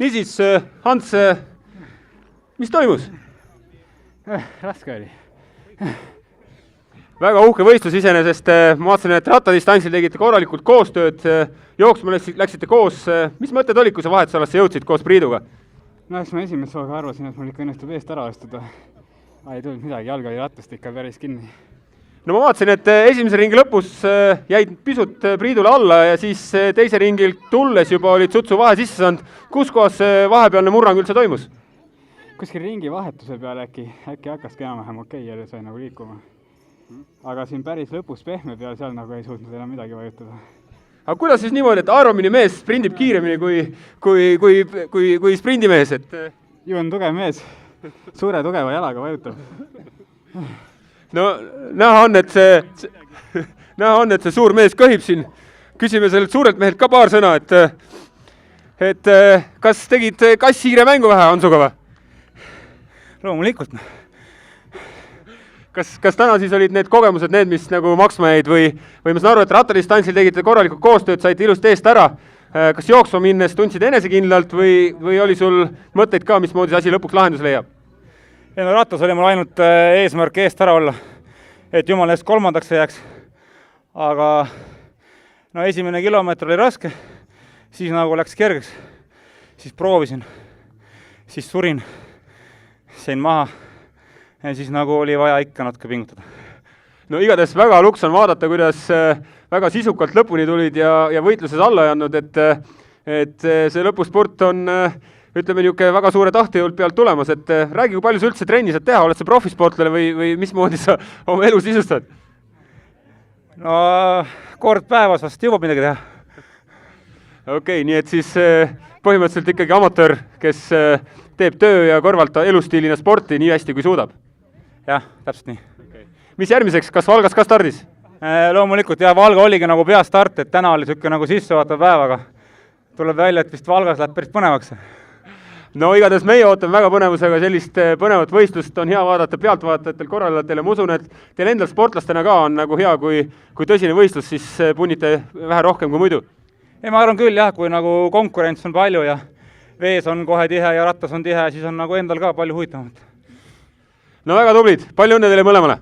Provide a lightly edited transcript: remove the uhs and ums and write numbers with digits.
Niisiis, Hans, mis toimus? Raske oli. Väga uhke võistlus iseenesest. Ma vaatasin, et rattadistantsil tegite korralikult koostööd, jooksma läksite koos. Mis mõtted olid, kui sa vahetusalasse jõudsid koos Priiduga? No eks ma esimest hooga arvasin, et mul ikka õnnestub eest ära astuda. Ei tulnud midagi, jalg oli rattast ikka päris kinni. No ma vaatasin, et esimese ringi lõpus jäid pisut Priidule alla ja siis teise ringil tulles juba olid sutsu vahe sisse saanud. Kus kohas see vahepealne murrang üldse toimus? Kuskil ringi vahetuse peale äkki hakkaski enam-vähem okei ja sai nagu liikuma. Aga siin päris lõpus pehme peal seal nagu ei suutnud enam midagi vajutada. Aga kuidas siis niimoodi, et Ironmani mees sprindib kiiremini kui sprindimees? Ju on tugev mees, suure tugeva jalaga vajutab. No näha on, et see suur mees kõhib siin. Küsime sellelt suurelt mehelt ka paar sõna, et kas tegid kass-hiire mängu vähe Hansuga või? Loomulikult. Kas täna siis olid need kogemused need, mis nagu maksma jäid või ma saan aru, et rattadistantsil tegite korralikult koostööd, saite ilusti eest ära. Kas jooksma minnes tundsid enesekindlalt või oli sul mõtteid ka, mismoodi see asi lõpuks lahendus leiab? Ja no rattas oli mul ainult eesmärk eest ära olla, et jumal eest kolmandaks ei jääks. Aga no esimene kilomeeter oli raske, siis nagu läks kergeks, siis proovisin, siis surin, sain maha ja siis nagu oli vaja ikka natuke pingutada. No igatahes väga luks on vaadata, kuidas väga sisukalt lõpuni tulid ja võitluses alla ei andnud, et see lõpusport on ütleme niisugune väga suure tahtejõult pealt tulemas, et räägi, kui palju sa üldse trenni saad teha, oled sa profisportlane või mismoodi sa oma elu sisustad? No kord päevas vast jõuab midagi teha. Okei, nii et siis põhimõtteliselt ikkagi amatöör, kes teeb töö ja kõrvalt elustiilina sporti nii hästi, kui suudab? Jah, täpselt nii. Mis järgmiseks, kas Valgas ka stardis? Loomulikult, jah, Valga oligi nagu peastart, et täna oli niisugune nagu sissevaatav päev, aga tuleb välja, et vist Valgas läheb päris põnevaks. No igatahes meie ootame väga põnevusega sellist põnevat võistlust, on hea vaadata pealtvaatajatel, korraldajatel ja ma usun, et teil endal sportlastena ka on nagu hea, kui tõsine võistlus, siis punnite vähe rohkem kui muidu. Ei, ma arvan küll jah, kui nagu konkurents on palju ja vees on kohe tihe ja rattas on tihe, siis on nagu endal ka palju huvitavamalt. No väga tublid, palju õnne teile mõlemale!